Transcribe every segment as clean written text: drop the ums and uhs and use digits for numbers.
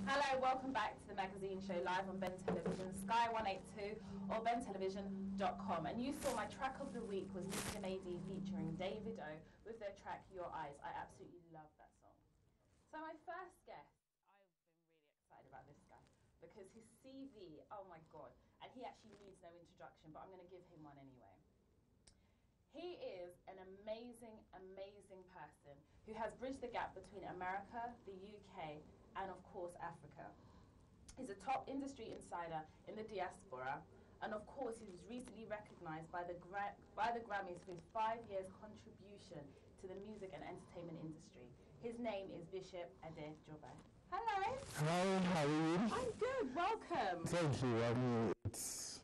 Hello, welcome back to the magazine show live on Ben Television, Sky 182 or bentelevision.com. And you saw my track of the week was Mr. Mady featuring Adejude with their track Your Eyes. I absolutely love that song. So my first guest, I've been really excited about this guy because his CV, oh my God, and he actually needs no introduction, but I'm going to give him one anyway. He is an amazing, amazing person who has bridged the gap between America, the UK, and of course Africa. He's a top industry insider in the diaspora, and of course he was recently recognized by the Grammys for his 5 years contribution to the music and entertainment industry. His name is Bishop Adejude. Hello. Hi, how are you? I'm good, welcome. Thank you. I mean, it's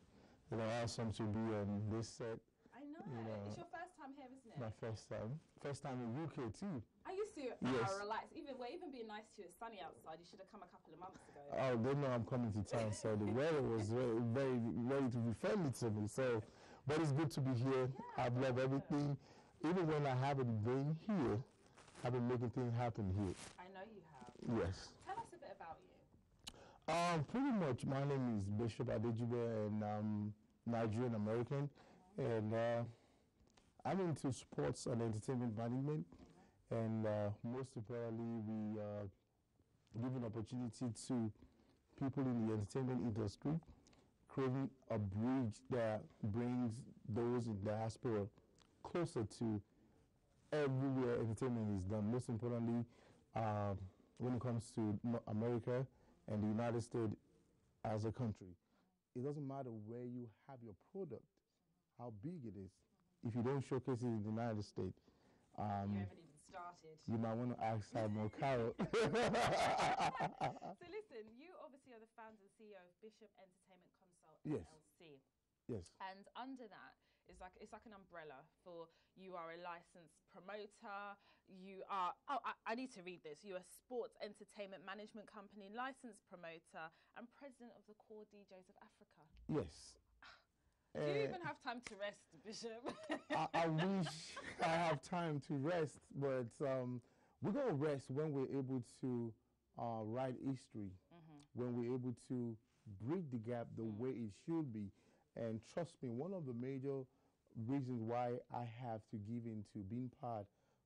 awesome to be on this set. I know. It's your first time here, isn't it? My first time. First time in UK too. I used to relax. Even being nice to you, it's sunny outside. You should have come a couple of months ago. Oh, they know I'm coming to town, so the weather was very ready to be friendly to me. So, but it's good to be here. Yeah, I've loved everything. Even when I haven't been here, I've been making things happen here. I know you have. Yes. Tell us a bit about you. Pretty much, my name is Bishop Adejude, and I'm Nigerian American, and I'm into sports and entertainment management, and most importantly, we give an opportunity to people in the entertainment industry, creating a bridge that brings those in diaspora closer to everywhere entertainment is done. Most importantly, when it comes to America and the United States as a country, it doesn't matter where you have your product, how big it is. If you don't showcase it in the United States, you haven't even started. You might want to ask Simon Carroll. So listen, you obviously are the founder and CEO of Bishop Entertainment Consult LLC. Yes. And under that, it's like an umbrella for you are a licensed promoter, you are, I need to read this, you're a sports entertainment management company, licensed promoter, and president of the Core DJs of Africa. Yes. Do you even have time to rest, Bishop? I wish I have time to rest, but we're going to rest when we're able to write history, when we're able to bridge the gap the way it should be. And trust me, one of the major reasons why I have to give into being part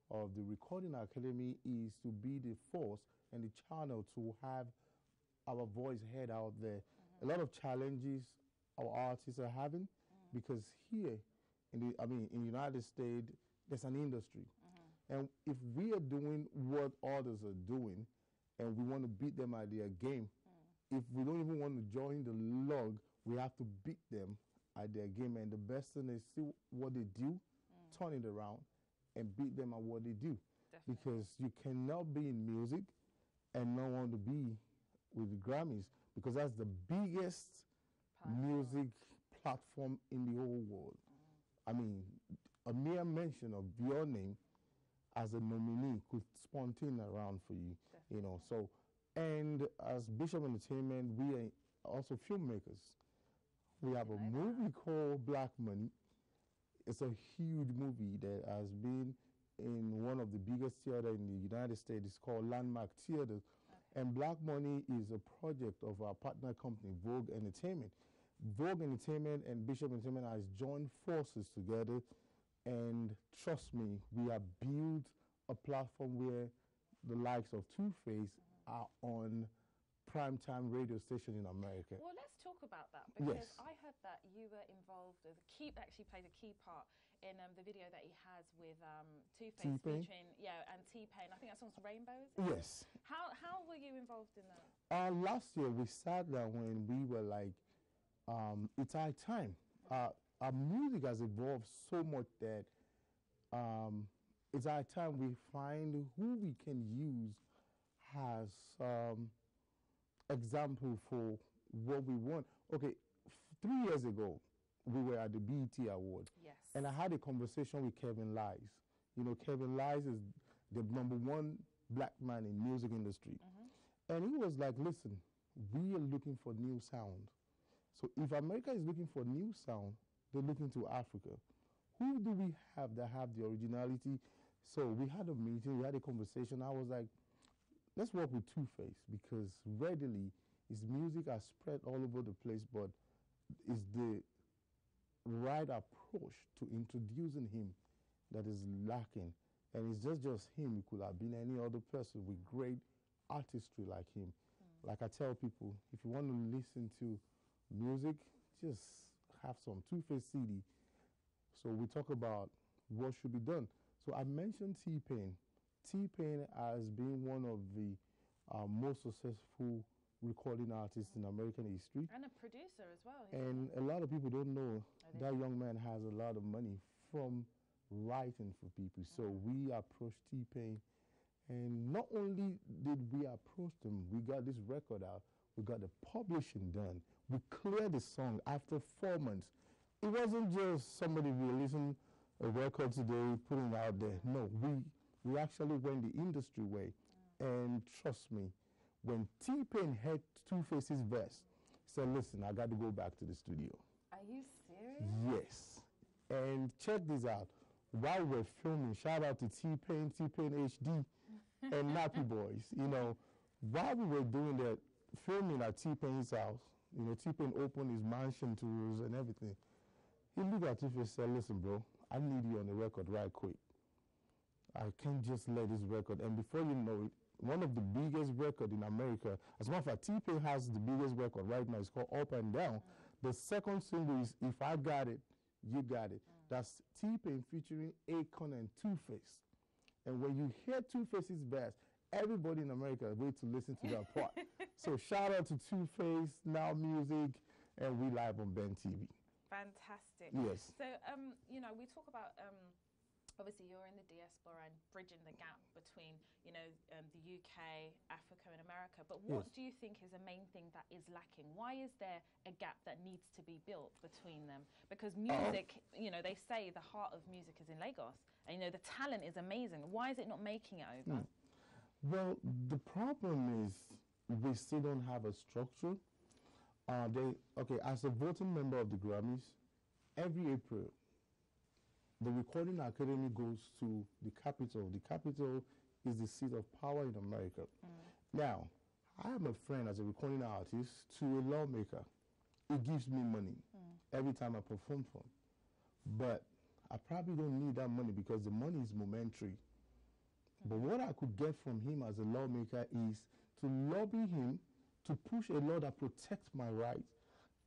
of the Recording Academy is to be the force and the channel to have our voice heard out there. A lot of challenges our artists are having, because here in the United States, there's an industry. And if we are doing what others are doing and we want to beat them at their game, if we don't even want to join the log, we have to beat them at their game. And the best thing is see what they do, turn it around, and beat them at what they do. Definitely. Because you cannot be in music and not want to be with the Grammys, because that's the biggest music platform in the whole world. I mean, a mere mention of your name as a nominee could spawn things around for you. Definitely. You know. So, and as Bishop Entertainment, we are also filmmakers. We have a movie called Black Money. It's a huge movie that has been in one of the biggest theaters in the United States. It's called Landmark Theater. Okay. And Black Money is a project of our partner company, Vogue Entertainment. Vogue Entertainment and Bishop Entertainment has joined forces together, and trust me, we have built a platform where the likes of Two-Face are on primetime radio station in America. Well, let's talk about that, because yes. I heard that you were involved with actually played a key part in the video that he has with Two-Face featuring, and T-Pain. I think that song's Rainbow, is it? Yes. How were you involved in that? Last year we sat down when we were like, it's our time. Our music has evolved so much that it's our time we find who we can use as example for what we want. Okay, 3 years ago, we were at the BET Award. Yes. And I had a conversation with Kevin Lies. You know, Kevin Lies is the #1 black man in music industry. And he was like, listen, we are looking for new sound. So if America is looking for new sound, they're looking to Africa. Who do we have that have the originality, So we had a meeting, we had a conversation. I was like, let's work with Two-Face because readily his music has spread all over the place, but it's the right approach to introducing him that is lacking. And it's just him. It could have been any other person with great artistry like him. Like I tell people, if you want to listen to music, just have some Two-Face CD. So we talk about what should be done. So I mentioned T-Pain. T-Pain has been one of the most successful recording artists in American history. And a producer as well. And a lot of people don't know that young man has a lot of money from writing for people. So we approached T-Pain. And not only did we approach them, we got this record out, we got the publishing done, we cleared the song after 4 months. It wasn't just somebody releasing a record today, putting it out there. No, we actually went the industry way. And trust me, when T-Pain heard Two-Face's verse, he said, listen, I got to go back to the studio. Are you serious? Yes. And check this out. While we're filming, shout out to T-Pain, T-Pain HD, and Nappy Boys. You know, while we were doing that, filming at T-Pain's house, you know, T-Pain opened his mansion to us and everything. He looked at Two-Face and said, listen, bro, I need you on the record right quick. I can't just let this record. And before you know it, one of the biggest records in America, as a matter of fact, T-Pain has the biggest record right now. It's called Up and Down. The second single is If I Got It, You Got It. That's T-Pain featuring Akon and Two-Face. And when you hear Two-Face's verse, everybody in America wait to listen to that part. So shout out to Two-Face, Now Music, and we live on Ben TV. Fantastic. Yes. So, you know, we talk about, obviously you're in the diaspora and bridging the gap between, you know, the UK, Africa and America. But what do you think is the main thing that is lacking? Why is there a gap that needs to be built between them? Because music, you know, they say the heart of music is in Lagos. And, you know, the talent is amazing. Why is it not making it over? Well, the problem is we still don't have a structure. As a voting member of the Grammys, every April, the Recording Academy goes to the capital. The capital is the seat of power in America. Now, I am a friend as a recording artist to a lawmaker. It gives me money every time I perform for him. But I probably don't need that money because the money is momentary. But what I could get from him as a lawmaker is to lobby him to push a law that protects my rights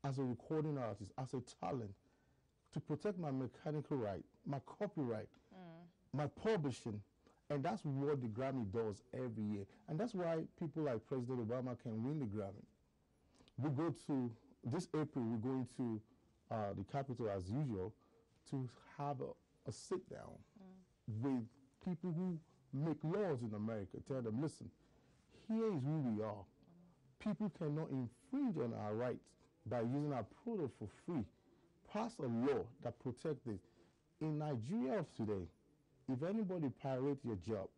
as a recording artist, as a talent, to protect my mechanical right, my copyright, my publishing. And that's what the Grammy does every year. And that's why people like President Obama can win the Grammy. We go to, this April, we're going to the Capitol as usual to have a sit down with people who make laws in America. Tell them, listen, here is who we are. People cannot infringe on our rights by using our product for free. Pass a law that protects this. In Nigeria of today, if anybody pirates your job,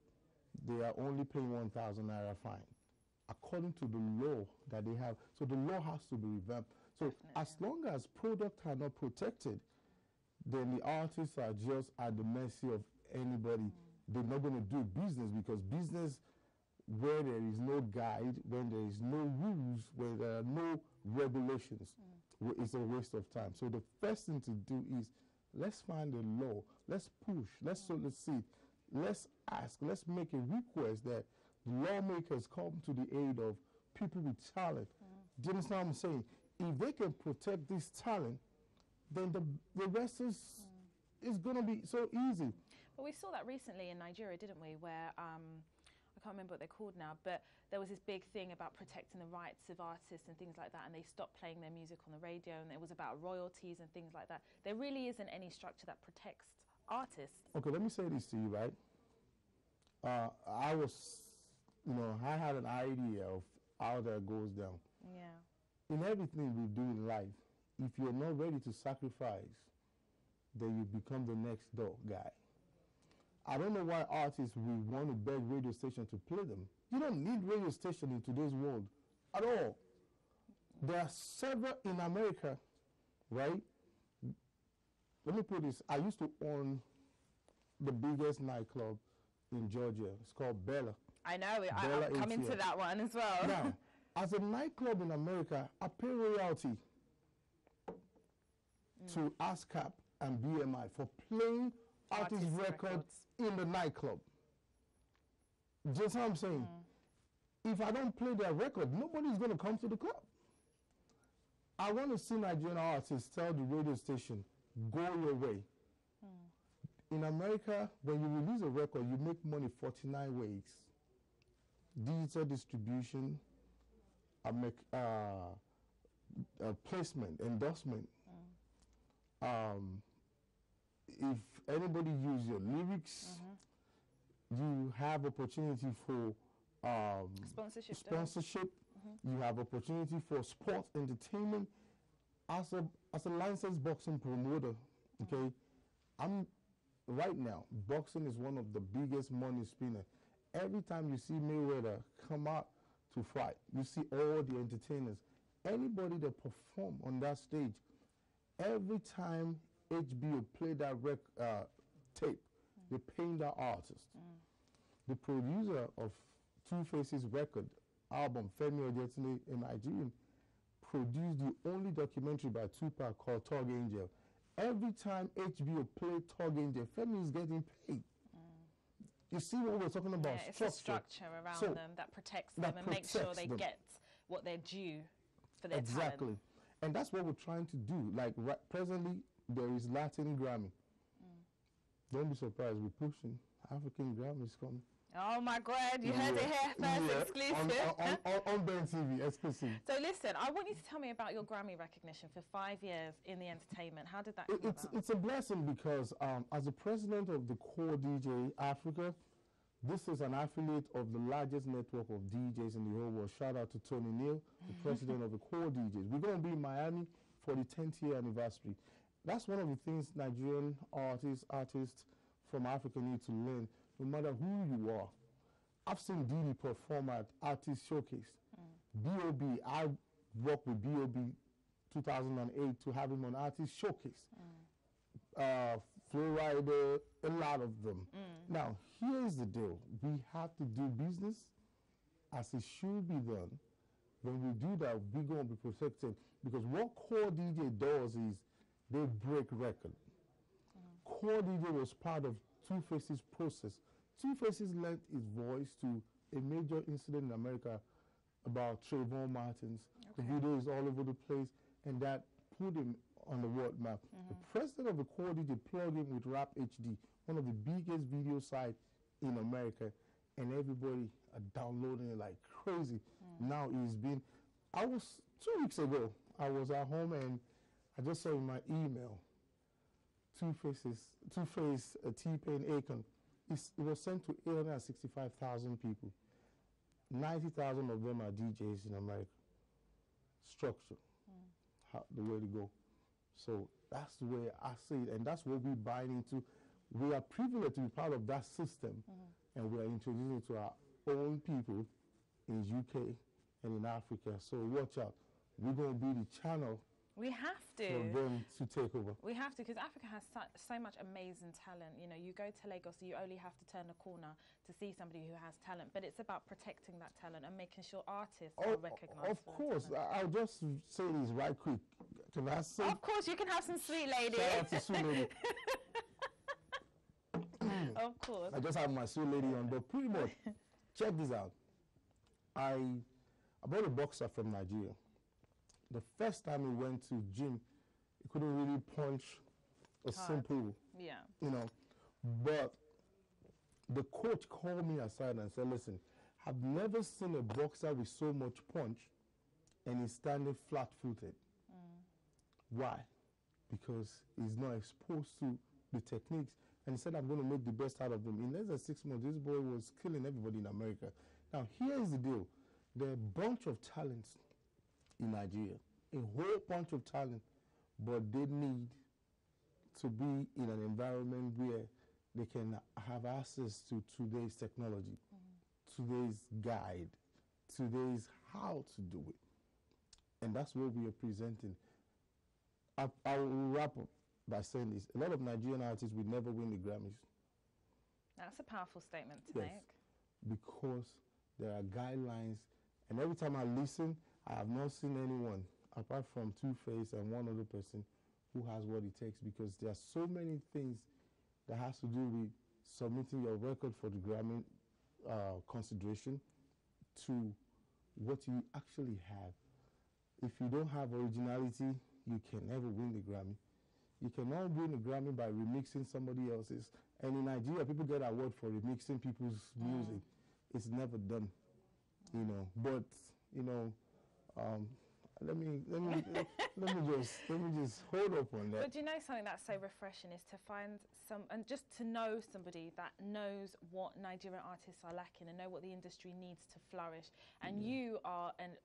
they are only paying 1,000 naira fine, according to the law that they have. So the law has to be revamped. So as long as products are not protected, then the artists are just at the mercy of anybody. They're not going to do business because business, where there is no guide, when there is no rules, where there are no regulations, it's a waste of time. So the first thing to do is let's find a law, let's push, let's solicit, let's ask, let's make a request that the lawmakers come to the aid of people with talent. Do you understand what I'm saying? If they can protect this talent, then the rest is going to be so easy. Well, we saw that recently in Nigeria, didn't we, where I can't remember what they're called now, but there was this big thing about protecting the rights of artists and things like that, and they stopped playing their music on the radio, and it was about royalties and things like that. There really isn't any structure that protects artists. Okay, let me say this to you, right? I had an idea of how that goes down. Yeah. In everything we do in life, if you're not ready to sacrifice, then you become the next door guy. I don't know why artists will want to beg radio stations to play them. You don't need radio station in today's world at all. There are several in America, right? Let me put this. I used to own the biggest nightclub in Georgia. It's called Bella. I know. Bella I'm coming ATL. to that one as well. Now, as a nightclub in America, I pay royalty to ASCAP and BMI for playing artist records in the nightclub. Just what I'm saying. If I don't play their record, nobody's going to come to the club. I want to see Nigerian artists tell the radio station, go your way. In America, when you release a record, you make money 49 ways. Digital distribution, placement, endorsement. If anybody uses your lyrics, you have opportunity for sponsorship. You have opportunity for sports entertainment. As a licensed boxing promoter, okay, I'm right now. Boxing is one of the biggest money spinner. Every time you see Mayweather come out to fight, you see all the entertainers, anybody that perform on that stage. Every time HBO play that tape, they paying that artist. The producer of Two Faces record album, Femi Odetune, in Nigeria, produced the only documentary by Tupac called Thug Angel. Every time HBO play Thug Angel, Femi is getting paid. You see what we're talking about? Yeah, it's a structure around them that protects them and makes sure they get what they're due for their talent. And that's what we're trying to do. Like presently, there is Latin Grammy. Don't be surprised, we're pushing African Grammys coming. Oh my God, you heard it here first, exclusive. On Ben TV, exclusive. So listen, I want you to tell me about your Grammy recognition for 5 years in the entertainment. How did that come about? It's a blessing because as the president of the Core DJ Africa, this is an affiliate of the largest network of DJs in the whole world. Shout out to Tony Neal, the president of the Core DJs. We're going to be in Miami for the 10th year anniversary. That's one of the things Nigerian artists from Africa need to learn, no matter who you are. I've seen Didi perform at Artist Showcase. B.O.B., I worked with B.O.B. 2008 to have him on Artist Showcase. Florida, a lot of them. Now, here's the deal. We have to do business as it should be done. When we do that, we're going to be protected. Because what Core DJ does is they break record. Core DJ was part of Two Faces process. Two Faces lent his voice to a major incident in America about Trayvon Martins. The video is all over the place, and that put him on the world map. The president of the Core DJ plugged in with Rap HD, one of the biggest video sites in America, and everybody are downloading it like crazy. Now it's been, 2 weeks ago, I was at home and I just saw in my email, Two-Face T-Pain Akon. It was sent to 865,000 people. 90,000 of them are DJs in America. Structure, the way to go. So that's the way I see it, and that's what we're buying into. We are privileged to be part of that system, and we are introducing it to our own people in UK and in Africa. So watch out. We're going to be the channel. We have to. For them to take over. We have to, because Africa has so much amazing talent. You know, you go to Lagos, you only have to turn a corner to see somebody who has talent. But it's about protecting that talent and making sure artists are recognised. Of course. I'll just say this right quick. Can I say? Of course, you can have some sweet lady. Shout out to Sweet Lady. Of course. I just have my Sweet Lady on, but pretty much, check this out. I bought a boxer from Nigeria. The first time he went to gym, he couldn't really punch a simple, you know. But the coach called me aside and said, listen, I've never seen a boxer with so much punch and he's standing flat-footed. Why? Because he's not exposed to the techniques. And he said, I'm going to make the best out of them. In less than 6 months, this boy was killing everybody in America. Now, here's the deal. There are a bunch of talents in Nigeria, a whole bunch of talent, but they need to be in an environment where they can have access to today's technology, today's guide, today's how to do it. And that's what we are presenting. I will wrap up by saying this. A lot of Nigerian artists will never win the Grammys. That's a powerful statement to Yes. make. Because there are guidelines, and every time I listen, I have not seen anyone apart from Two-Face and one other person who has what it takes, because there are so many things that has to do with submitting your record for the Grammy consideration to what you actually have. If you don't have originality, you can never win the Grammy. You cannot win the Grammy by remixing somebody else's. And in Nigeria, people get award for remixing people's music. It's never done, you know. But you know, let me just hold up on that. But do you know something that's so refreshing is to find and just to know somebody that knows what Nigerian artists are lacking and know what the industry needs to flourish. And you are an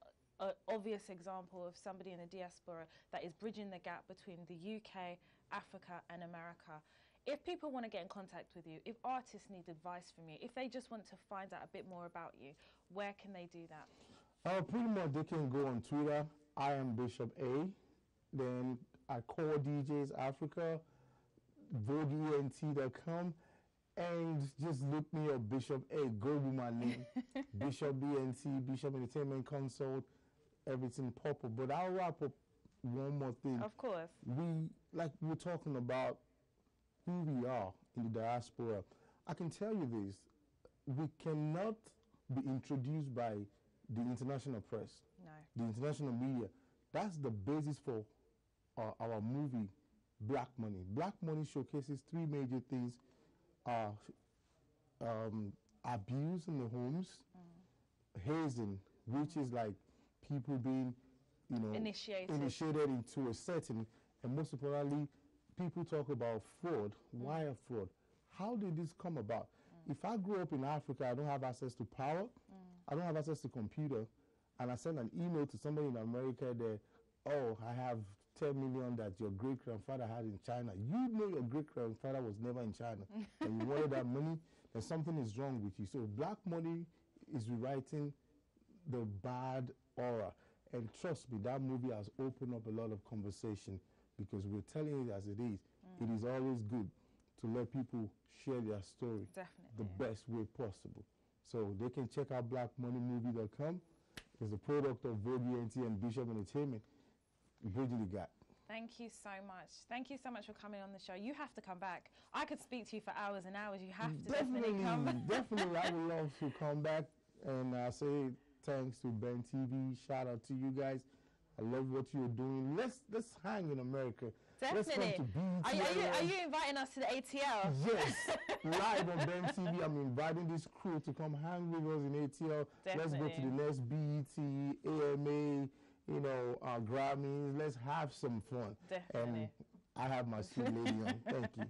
obvious example of somebody in the diaspora that is bridging the gap between the UK, Africa, and America. If people want to get in contact with you, if artists need advice from you, if they just want to find out a bit more about you, where can they do that? Pretty much they can go on Twitter. I am Bishop A. Then I call DJs Africa, VogueENT.com, and just look me up, Bishop A. Go with my name, Bishop BNT, Bishop Entertainment Consult, everything pop up. But I'll wrap up one more thing. Of course. We're talking about who we are in the diaspora. I can tell you this, we cannot be introduced by the international press, the international media. That's the basis for our movie, Black Money. Black Money showcases three major things: abuse in the homes, hazing, which is like people being, initiated into a setting, and most importantly, people talk about fraud. Why a fraud? How did this come about? If I grew up in Africa, I don't have access to power, I don't have access to computer, and I send an email to somebody in America that, oh, I have 10 million that your great-grandfather had in China. You know your great-grandfather was never in China, and you wanted that money, then something is wrong with you. So Black Money is rewriting the bad aura. And trust me, that movie has opened up a lot of conversation, because we're telling it as it is. It is always good to let people share their story the best way possible. So they can check out blackmoneymovie.com. It's a product of VogueENT and Bishop Entertainment, bridging the gap. Thank you so much. Thank you so much for coming on the show. You have to come back. I could speak to you for hours and hours. You have to definitely come back. Definitely, I would love to come back. And I say thanks to Ben TV. Shout out to you guys. I love what you're doing. Let's hang in America. Definitely. Let's come to BET. Are you inviting us to the ATL? Yes. Live on Ben TV. I'm inviting this crew to come hang with us in ATL. Definitely. Let's go to the next BET, AMA, Grammys. Let's have some fun. Definitely. And I have my sweet lady on. Thank you.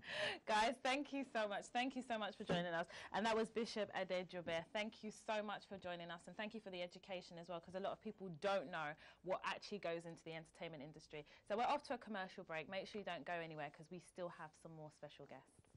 Guys, thank you so much. Thank you so much for joining us. And that was Bishop Adejude. Thank you so much for joining us. And thank you for the education as well, because a lot of people don't know what actually goes into the entertainment industry. So we're off to a commercial break. Make sure you don't go anywhere, because we still have some more special guests.